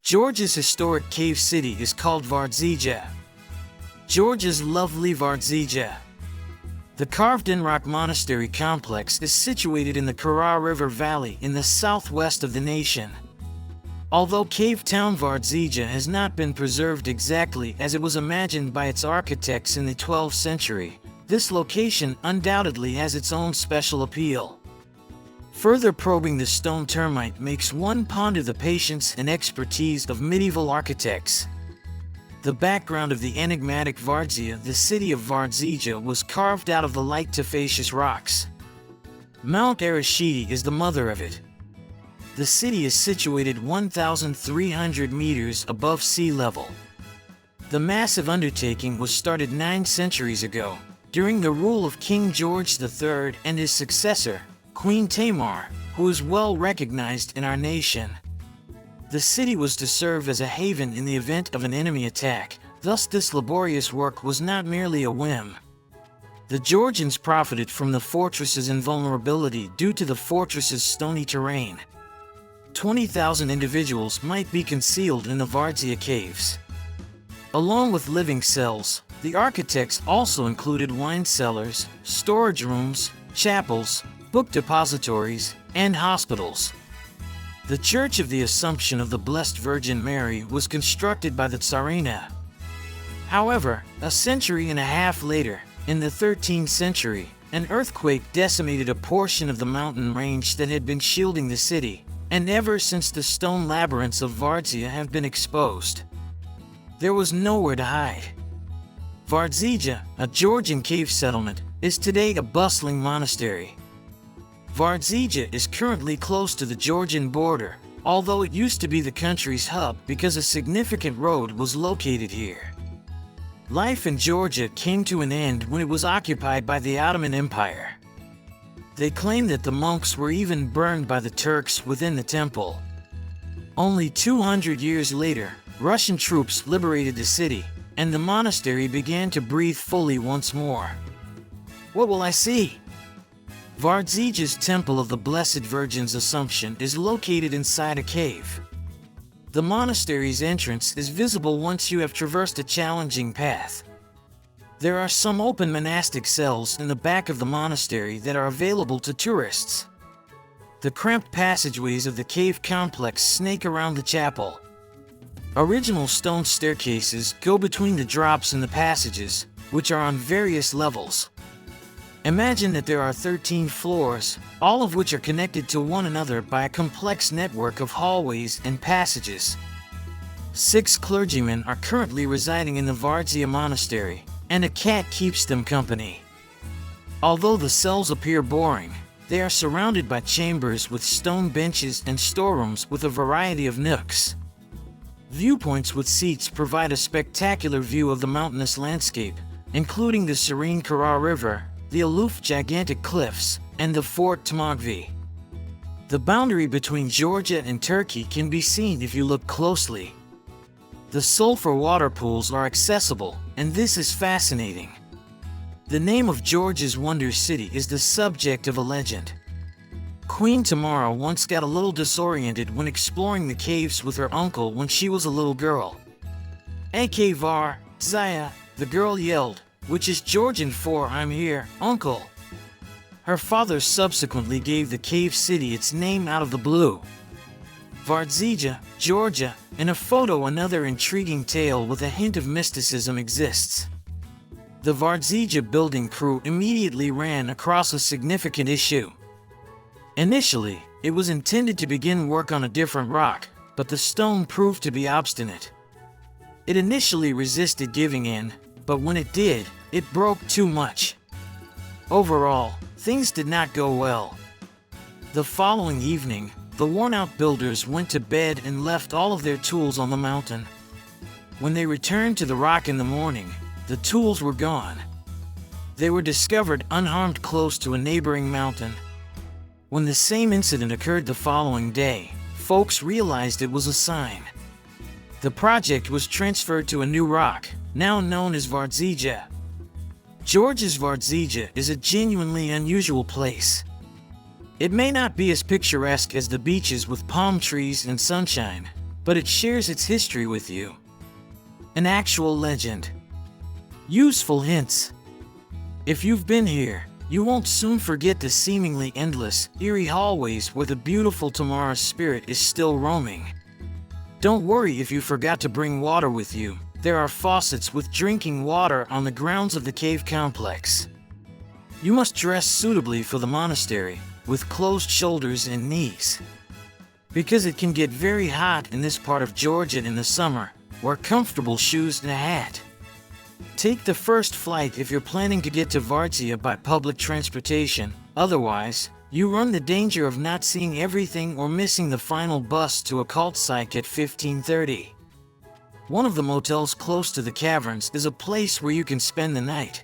Georgia's historic cave city is called Vardzija. Georgia's lovely Vardzija. The carved-in rock monastery complex is situated in the Kara River Valley in the southwest of the nation. Although cave town Vardzija has not been preserved exactly as it was imagined by its architects in the 12th century, this location undoubtedly has its own special appeal. Further probing the stone termite makes one ponder the patience and expertise of medieval architects. The background of the enigmatic Vardzija, the city of Vardzija, was carved out of the light tufaceous rocks. Mount Arashidi is the mother of it. The city is situated 1,300 meters above sea level. The massive undertaking was started 9 centuries ago, during the rule of King George III and his successor, Queen Tamar, who is well recognized in our nation. The city was to serve as a haven in the event of an enemy attack, thus this laborious work was not merely a whim. The Georgians profited from the fortress's invulnerability due to the fortress's stony terrain. 20,000 individuals might be concealed in the Vardzija caves. Along with living cells, the architects also included wine cellars, storage rooms, chapels, book depositories, and hospitals. The Church of the Assumption of the Blessed Virgin Mary was constructed by the Tsarina. However, a century and a half later, in the 13th century, an earthquake decimated a portion of the mountain range that had been shielding the city, and ever since the stone labyrinths of Vardzija have been exposed. There was nowhere to hide. Vardzija, a Georgian cave settlement, is today a bustling monastery. Vardzija is currently close to the Georgian border, although it used to be the country's hub because a significant road was located here. Life in Georgia came to an end when it was occupied by the Ottoman Empire. They claim that the monks were even burned by the Turks within the temple. Only 200 years later, Russian troops liberated the city, and the monastery began to breathe fully once more. What will I see? Vardzija's Temple of the Blessed Virgin's Assumption is located inside a cave. The monastery's entrance is visible once you have traversed a challenging path. There are some open monastic cells in the back of the monastery that are available to tourists. The cramped passageways of the cave complex snake around the chapel. Original stone staircases go between the drops in the passages, which are on various levels. Imagine that there are 13 floors, all of which are connected to one another by a complex network of hallways and passages. 6 clergymen are currently residing in the Vardzija monastery, and a cat keeps them company. Although the cells appear boring, they are surrounded by chambers with stone benches and storerooms with a variety of nooks. Viewpoints with seats provide a spectacular view of the mountainous landscape, including the serene Kara River, the aloof gigantic cliffs, and the Fort Tamagvi. The boundary between Georgia and Turkey can be seen if you look closely. The sulfur water pools are accessible, and this is fascinating. The name of Georgia's Wonder City is the subject of a legend. Queen Tamara once got a little disoriented when exploring the caves with her uncle when she was a little girl. "AK Vardzija," the girl yelled, which is Georgian for "I'm here, uncle." Her father subsequently gave the cave city its name out of the blue. Vardzija, Georgia. In a photo, another intriguing tale with a hint of mysticism exists. The Vardzija building crew immediately ran across a significant issue. Initially, it was intended to begin work on a different rock, but the stone proved to be obstinate. It initially resisted giving in, but when it did, it broke too much. Overall, things did not go well. The following evening, the worn-out builders went to bed and left all of their tools on the mountain. When they returned to the rock in the morning, the tools were gone. They were discovered unharmed close to a neighboring mountain. When the same incident occurred the following day, folks realized it was a sign. The project was transferred to a new rock, now known as Vardzija. Georgia's Vardzija is a genuinely unusual place. It may not be as picturesque as the beaches with palm trees and sunshine, but it shares its history with you. An actual legend. Useful hints. If you've been here, you won't soon forget the seemingly endless, eerie hallways where the beautiful Tamara's spirit is still roaming. Don't worry if you forgot to bring water with you. There are faucets with drinking water on the grounds of the cave complex. You must dress suitably for the monastery, with closed shoulders and knees. Because it can get very hot in this part of Georgia in the summer, wear comfortable shoes and a hat. Take the first flight if you're planning to get to Vardzija by public transportation. Otherwise, you run the danger of not seeing everything or missing the final bus to a cult site at 15:30. One of the motels close to the caverns is a place where you can spend the night.